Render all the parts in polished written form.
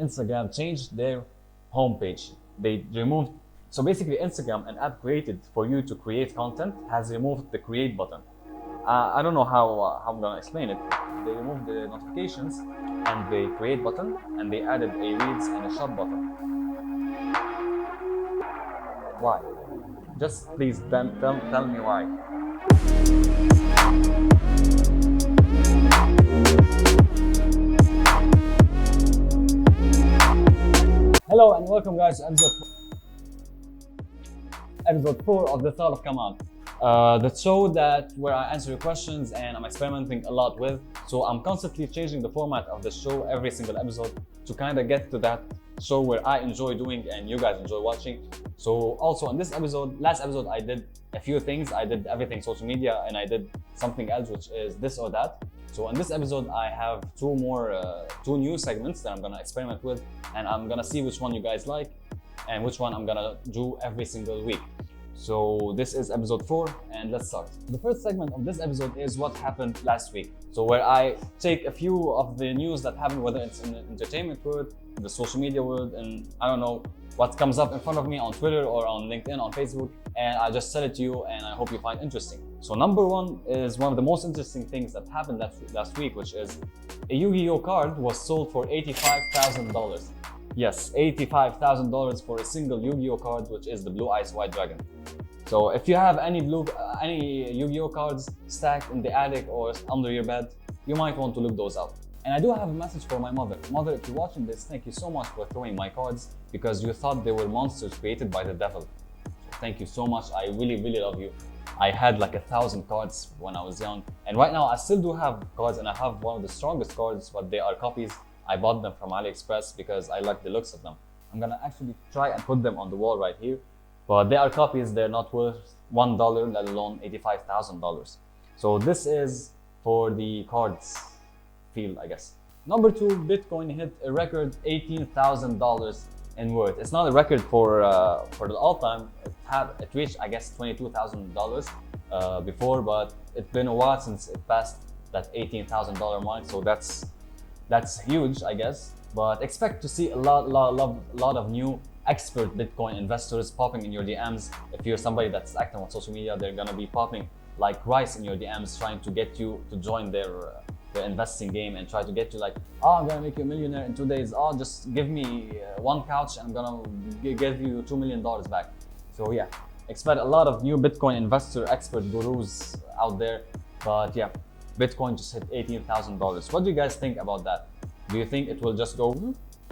Instagram changed their homepage. They removed, so basically Instagram, an app created for you to create content, has removed the create button. I don't know how I'm gonna explain it. They removed the notifications and the create button, and they added a reads and a shop button. Why? Just please tell me why. Hello and welcome guys to episode 4 of the Thought of Kamal. The show where I answer your questions and I'm experimenting a lot with. So I'm constantly changing the format of the show every single episode to kind of get to that show where I enjoy doing and you guys enjoy watching. So also in this episode, last episode, I did a few things. I did everything social media and I did something else, which is this or that. So in this episode, I have two new segments that I'm gonna experiment with, and I'm gonna see which one you guys like and which one I'm gonna do every single week. So this is episode 4 and let's start. The first segment of this episode is what happened last week. So where I take a few of the news that happened, whether it's in the entertainment world, the social media world, and I don't know, what comes up in front of me on Twitter or on LinkedIn, on Facebook, and I just tell it to you and I hope you find interesting. So number 1 is one of the most interesting things that happened last week, which is a Yu-Gi-Oh card was sold for $85,000. Yes, $85,000 for a single Yu-Gi-Oh card, which is the Blue Eyes White Dragon. So if you have any Yu-Gi-Oh cards stacked in the attic or under your bed, you might want to look those up. And I do have a message for my mother. Mother, if you're watching this, thank you so much for throwing my cards because you thought they were monsters created by the devil. So thank you so much. I really, really love you. I had like 1,000 cards when I was young. And right now I still do have cards and I have one of the strongest cards, but they are copies. I bought them from AliExpress because I like the looks of them. I'm gonna actually try and put them on the wall right here. But they are copies, they're not worth $1, let alone $85,000. So this is for the cards field, I guess. Number 2, Bitcoin hit a record $18,000 in worth. It's not a record for the all-time. It reached, I guess, $22,000 before, but it's been a while since it passed that $18,000 mark. So that's huge, I guess. But expect to see a lot of new expert Bitcoin investors popping in your DMs. If you're somebody that's active on social media, they're gonna be popping like rice in your DMs, trying to get you to join their investing game and try to get you like, oh, I'm gonna make you a millionaire in 2 days. Oh, just give me one couch and I'm gonna give you $2 million back. So yeah, expect a lot of new Bitcoin investor expert gurus out there. But yeah, Bitcoin just hit $18,000. What do you guys think about that? Do you think it will just go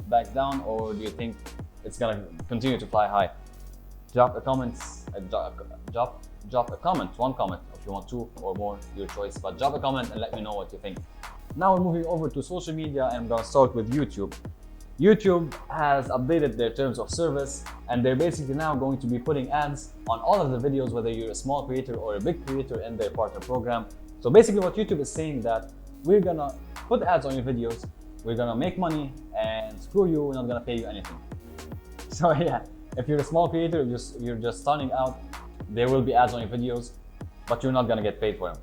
back down, or do you think it's gonna continue to fly high? Drop a comment, one comment if you want 2 or more, your choice, but drop a comment and let me know what you think. Now we're moving over to social media and I'm gonna start with YouTube. YouTube has updated their terms of service and they're basically now going to be putting ads on all of the videos, whether you're a small creator or a big creator, in their partner program. So basically what YouTube is saying that we're gonna put ads on your videos, we're gonna make money, and screw you, we're not gonna pay you anything. So yeah, if you're a small creator, you're just starting out, there will be ads on your videos, but you're not gonna get paid for them.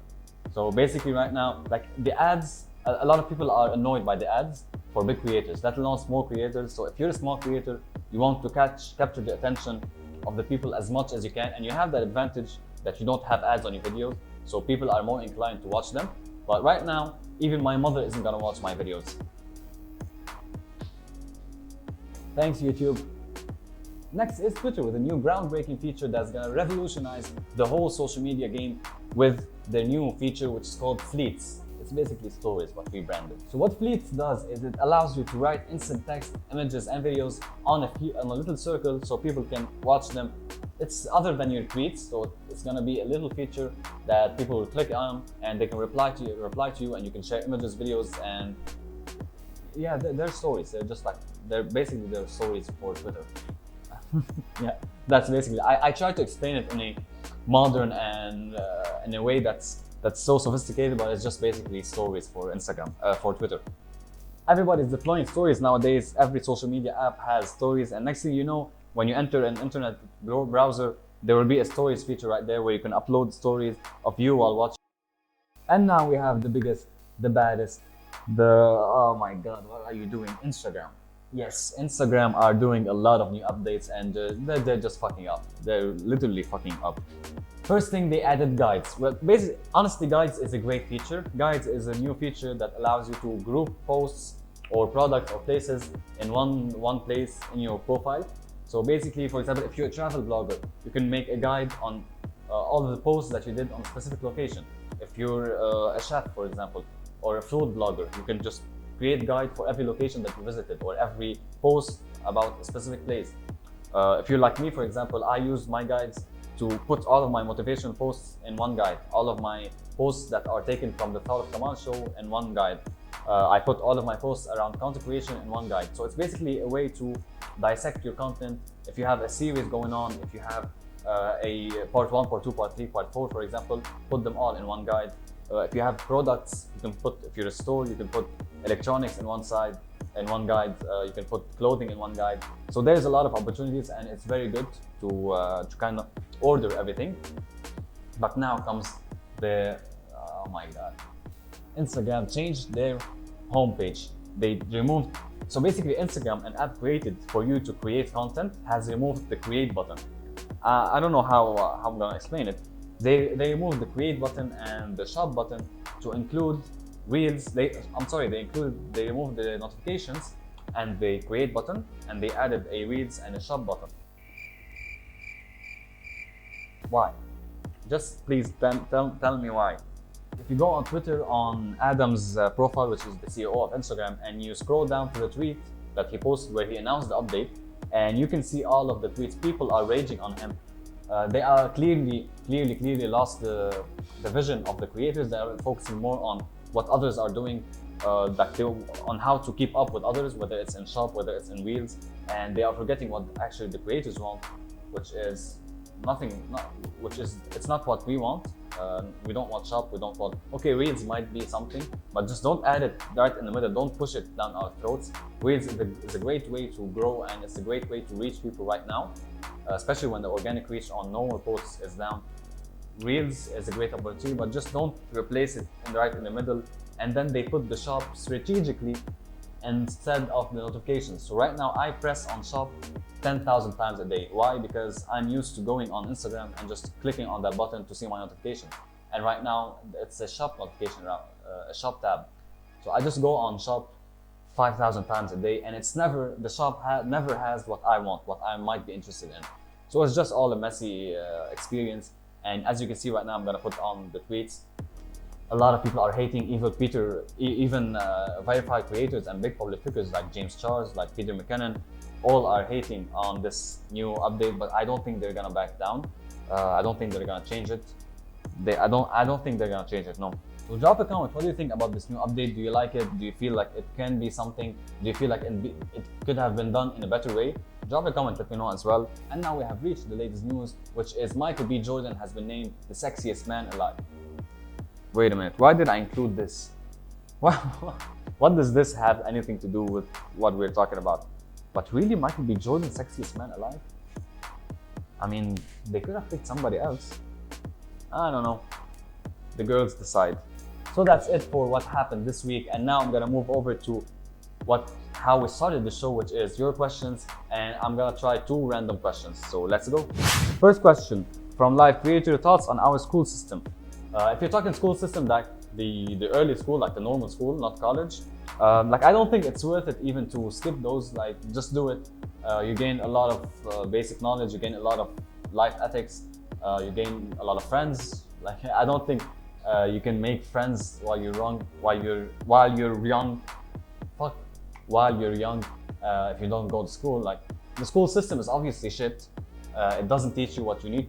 So basically right now, like the ads, a lot of people are annoyed by the ads for big creators, let alone small creators. So if you're a small creator, you want to capture the attention of the people as much as you can, and you have that advantage that you don't have ads on your videos, so people are more inclined to watch them. But right now, even my mother isn't gonna watch my videos. Thanks, YouTube. Next is Twitter with a new groundbreaking feature that's gonna revolutionize the whole social media game with their new feature, which is called Fleets. It's basically stories, but rebranded. So what Fleets does is it allows you to write instant text, images, and videos on a little circle so people can watch them. It's other than your tweets, so it's gonna be a little feature that people will click on and they can reply to you, and you can share images, videos, and yeah, they're stories. They're basically their stories for Twitter. Yeah, that's basically. I try to explain it in a modern and in a way that's so sophisticated, but it's just basically stories for Instagram, for Twitter. Everybody's deploying stories nowadays. Every social media app has stories, and next thing you know, when you enter an internet browser, there will be a stories feature right there where you can upload stories of you while watching. And now we have the biggest, the baddest, oh my god, what are you doing, Instagram? Yes, Instagram are doing a lot of new updates and they're just fucking up. They're literally fucking up. First thing, they added guides. Well, basically, honestly, guides is a great feature. Guides is a new feature that allows you to group posts or products or places in one place in your profile. So basically, for example, if you're a travel blogger, you can make a guide on all of the posts that you did on a specific location. If you're a chef, for example, or a food blogger, you can just create guide for every location that you visited or every post about a specific place. If you're like me, for example, I use my guides to put all of my motivational posts in one guide, all of my posts that are taken from the Thought of Kamal show in one guide. I put all of my posts around content creation in one guide. So it's basically a way to dissect your content. If you have a series going on, if you have a part 1, part 2, part 3, part 4, for example, put them all in one guide. If you have products, you can put, if you're a store, you can put electronics in one side, in one guide. You can put clothing in one guide. So there's a lot of opportunities and it's very good to kind of order everything. But now comes the, oh my God. Instagram changed their homepage. They removed, so basically Instagram, an app created for you to create content, has removed the create button. I don't know how I'm gonna explain it. They removed the create button and the shop button to include reels. They removed the notifications and the create button, and they added a reels and a shop button. Why? Just please tell me why. If you go on Twitter on Adam's profile, which is the CEO of Instagram, and you scroll down to the tweet that he posted where he announced the update, and you can see all of the tweets. People are raging on him. They are clearly lost the vision of the creators. They are focusing more on what others are doing, on how to keep up with others, whether it's in shop, whether it's in reels, and they are forgetting what actually the creators want, which is it's not what we want. We don't want shop, we don't want, okay, reels might be something, but just don't add it right in the middle, don't push it down our throats. Reels is a great way to grow and it's a great way to reach people right now, especially when the organic reach on normal posts is down. Reels is a great opportunity, but just don't replace it right in the middle. And then they put the shop strategically instead of the notifications. So right now I press on shop 10,000 times a day. Why? Because I'm used to going on Instagram and just clicking on that button to see my notification. And right now it's a shop notification, a shop tab. So I just go on shop 5,000 times a day, and it's never, the shop never has what I want, what I might be interested in. So it's just all a messy experience. And as you can see right now, I'm gonna put on the tweets. A lot of people are hating even verified creators and big public figures like James Charles, like Peter McKinnon, all are hating on this new update, but I don't think they're gonna back down. I don't think they're gonna change it. I don't think they're gonna change it, no. So drop a comment, what do you think about this new update? Do you like it? Do you feel like it can be something? Do you feel like it could have been done in a better way? Drop a comment, let me know as well. And now we have reached the latest news, which is Michael B. Jordan has been named the sexiest man alive. Wait a minute, why did I include this? What does this have anything to do with what we're talking about? But really, Michael B. Jordan, sexiest man alive? I mean, they could have picked somebody else. I don't know. The girls decide. So that's it for what happened this week. And now I'm gonna move over to how we started the show, which is your questions. And I'm gonna try 2 random questions. So let's go. First question from live creator: thoughts on our school system? If you're talking school system, like the early school, like the normal school, not college, like I don't think it's worth it even to skip those. Like just do it. You gain a lot of basic knowledge. You gain a lot of life ethics. You gain a lot of friends. Like I don't think you can make friends while you're young. While you're young, if you don't go to school, like the school system is obviously shit. It doesn't teach you what you need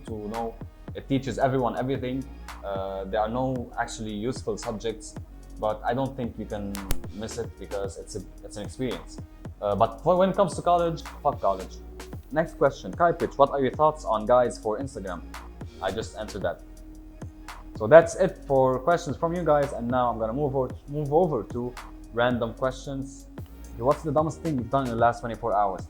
to know. It teaches everyone everything. There are no actually useful subjects, but I don't think you can miss it because it's an experience. But when it comes to college, fuck college. Next question, Kai Pitch, what are your thoughts on guys for Instagram? I just answered that. So that's it for questions from you guys, and now I'm gonna move over to random questions. What's the dumbest thing you've done in the last 24 hours?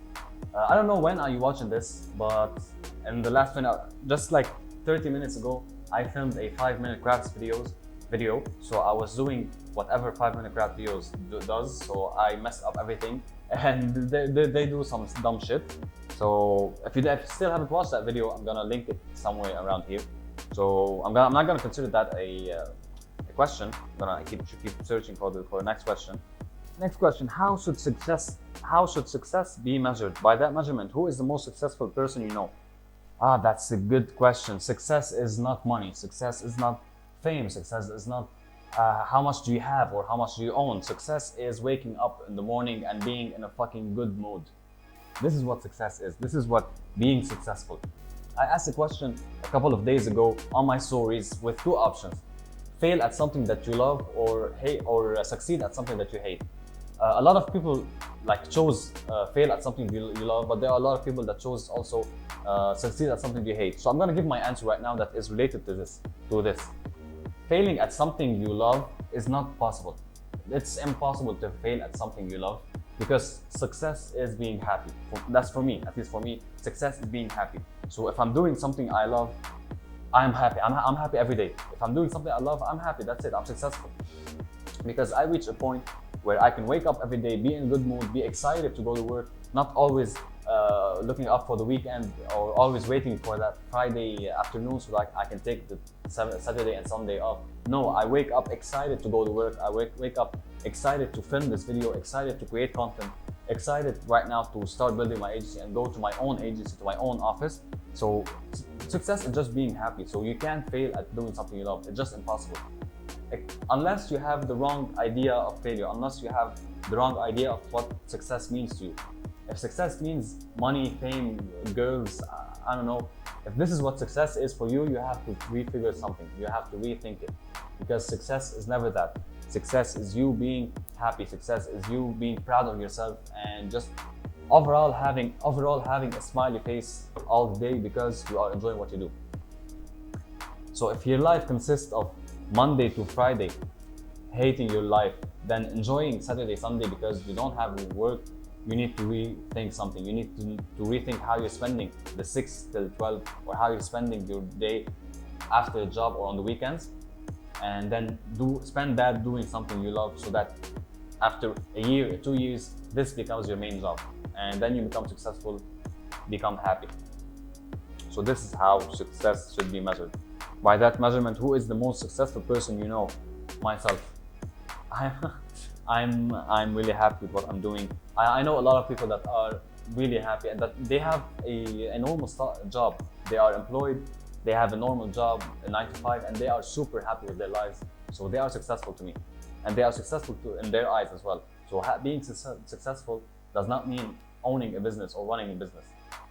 I don't know when are you watching this, but in the last 20 hours, just like 30 minutes ago, I filmed a 5-minute crafts video. So I was doing whatever 5-minute craft videos does. So I messed up everything. and they do some dumb shit. So if you still haven't watched that video, I'm gonna link it somewhere around here. So I'm not gonna consider that a question. I'm gonna keep searching for the next question. Next question: How should success be measured? By that measurement, who is the most successful person you know? That's a good question. Success is not money. Success is not fame. Success is not how much do you have or how much do you own. Success is waking up in the morning and being in a fucking good mood. This is what success is. This is what being successful. I asked a question a couple of days ago on my stories with two options: fail at something that you love, or hate, or succeed at something that you hate. A lot of people chose fail at something you love, but there are a lot of people that chose also succeed at something you hate. So I'm gonna give my answer right now that is related to this. Failing at something you love is not possible. It's impossible to fail at something you love, because success is being happy. That's for me, at least for me, success is being happy. So if I'm doing something I love, I'm happy. I'm happy every day. If I'm doing something I love, I'm happy. That's it. I'm successful. Because I reach a point where I can wake up every day, be in a good mood, be excited to go to work, not always looking up for the weekend or always waiting for that Friday afternoon so that I can take the Saturday and Sunday off. No, I wake up excited to go to work. I wake up excited to film this video, excited to create content, excited right now to start building my agency and go to my own agency, to my own office. So success is just being happy. So you can't fail at doing something you love. It's just impossible. Unless you have the wrong idea of failure, unless you have the wrong idea of what success means to you. If success means money, fame, girls, I don't know. If this is what success is for you, you have to refigure something. You have to rethink it. Because success is never that. Success is you being happy. Success is you being proud of yourself and just overall having a smiley face all day because you are enjoying what you do. So if your life consists of Monday to Friday hating your life, then enjoying Saturday, Sunday because you don't have work, you need to rethink something. You need to rethink how you're spending the 6 till 12 or how you're spending your day after a job or on the weekends, and then spend that doing something you love, so that after a year or 2 years, this becomes your main job, and then you become successful, become happy. So this is how success should be measured. By that measurement, who is the most successful person you know? Myself. I'm really happy with what I'm doing. I know a lot of people that are really happy and that they have a normal job. They are employed, they have a normal job, a 9 to 5, and they are super happy with their lives. So they are successful to me, and they are successful in their eyes as well. So being successful does not mean owning a business or running a business.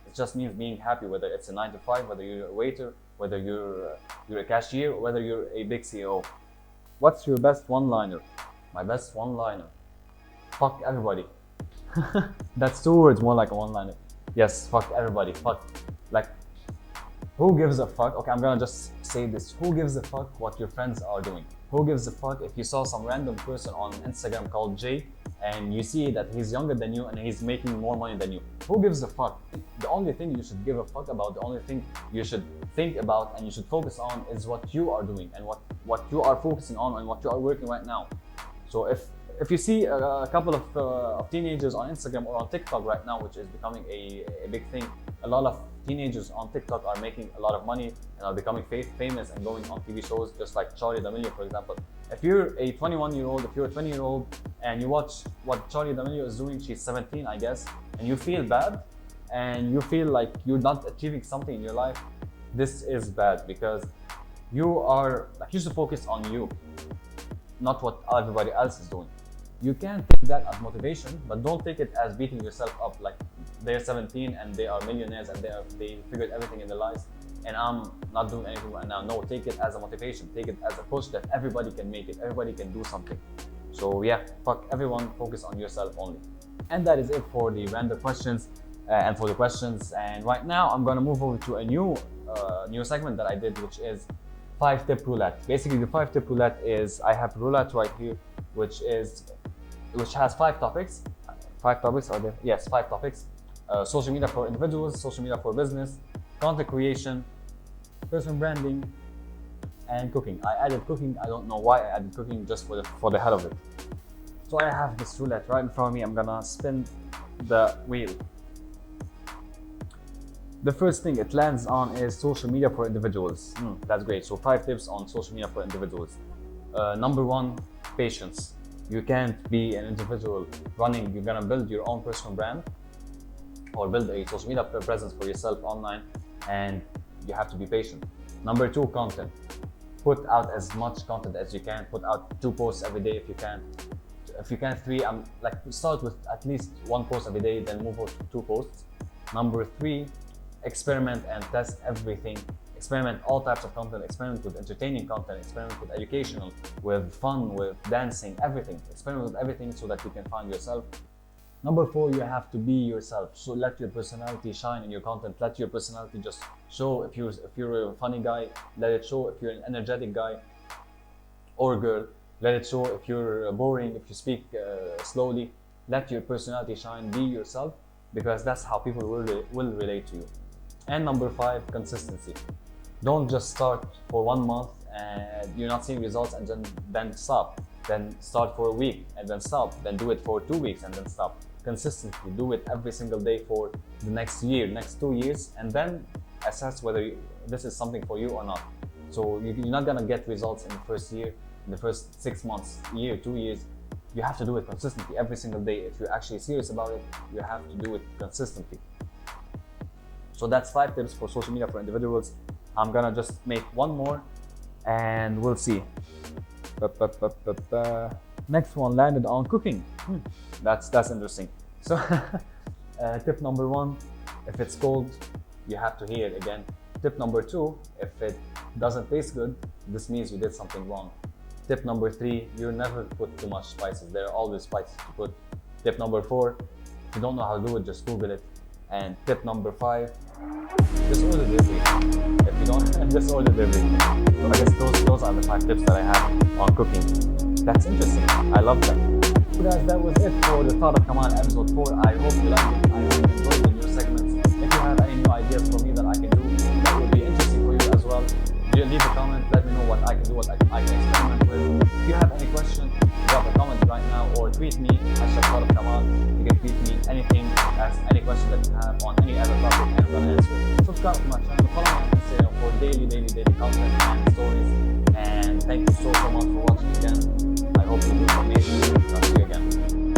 It just means being happy, whether it's a 9 to 5, whether you're a waiter, whether you're a cashier, or whether you're a big CEO. What's your best one-liner? My best one-liner: fuck everybody. That's 2 words, more like a one-liner. Yes, fuck everybody. Fuck. Like, who gives a fuck? Okay, I'm gonna just say this. Who gives a fuck what your friends are doing? Who gives a fuck if you saw some random person on Instagram called Jay and you see that he's younger than you and he's making more money than you? Who gives a fuck? The only thing you should give a fuck about, the only thing you should think about and you should focus on is what you are doing and what you are focusing on and what you are working right now. So if you see a couple of teenagers on Instagram or on TikTok right now, which is becoming a big thing, a lot of teenagers on TikTok are making a lot of money and are becoming famous and going on TV shows, just like Charli D'Amelio, for example. If you're a 21-year-old, if you're a 20-year-old and you watch what Charli D'Amelio is doing, she's 17, I guess, and you feel bad and you feel like you're not achieving something in your life, this is bad, because you should focus on you, not what everybody else is doing. You can take that as motivation, but don't take it as beating yourself up like they're 17 and they are millionaires and they figured everything in their lives and I'm not doing anything right now. No, take it as a motivation. Take it as a push that everybody can make it. Everybody can do something. So yeah, fuck everyone. Focus on yourself only. And that is it for the random questions and for the questions. And right now I'm gonna move over to a new segment that I did, which is 5 Tip Roulette. Basically, the 5 Tip Roulette is, I have roulette right here, which has 5 topics. 5 topics are there? Yes, 5 topics. Social media for individuals, social media for business, content creation, personal branding, and cooking. I added cooking. I don't know why I added cooking, just for the hell of it. So I have this roulette right in front of me. I'm gonna spin the wheel. The first thing it lands on is social media for individuals. That's great. So 5 tips on social media for individuals. Number 1, patience. You can't be an individual running. You're gonna build your own personal brand or build a social media presence for yourself online, and you have to be patient. Number 2, content. Put out as much content as you can. Put out 2 posts every day if you can. If you can 3, start with at least 1 post every day, then move on to 2 posts. Number 3, experiment and test everything. Experiment all types of content. Experiment with entertaining content. Experiment with educational, with fun, with dancing, everything. Experiment with everything so that you can find yourself. Number 4, you have to be yourself. So let your personality shine in your content. Let your personality just show. If you're a funny guy, let it show. If you're an energetic guy or girl, let it show. If you're boring, if you speak slowly, let your personality shine. Be yourself, because that's how people will relate to you. And number 5, consistency. Don't just start for 1 month and you're not seeing results and then stop. Then start for a week and then stop. Then do it for 2 weeks and then stop. Consistently do it every single day for the next year, next 2 years, and then assess whether this is something for you or not. So you're not gonna get results in the first year, in the first 6 months, year, 2 years. You have to do it consistently every single day. If you're actually serious about it, you have to do it consistently. So that's 5 tips for social media for individuals. I'm gonna just make one more and we'll see. Next one landed on cooking. That's interesting. So tip number 1, if it's cold, you have to hear it again. Tip number 2, if it doesn't taste good, this means you did something wrong. Tip number 3, you never put too much spices. There are always spices to put. Tip number 4, if you don't know how to do it, just Google it. And tip number 5, just order delivery. If you don't, just order delivery. So I guess those are the 5 tips that I have on cooking. That's interesting. I love that. So guys, that was it for the Thought of Kamal episode 4. I hope you liked it. I hope you enjoyed the new segments. If you have any new ideas for me that I can do, that would be interesting for you as well, leave a comment. Let me know what I can do, what I can experiment with. If you have any question, drop a comment right now or tweet me, #thoughtofkamal. You can tweet me anything, ask any question that you have on any other topic, and I'm gonna answer. Subscribe to my channel, follow me on Instagram for daily content and stories. And thank you so much for watching again. I hope you do amazing. I'll see you again.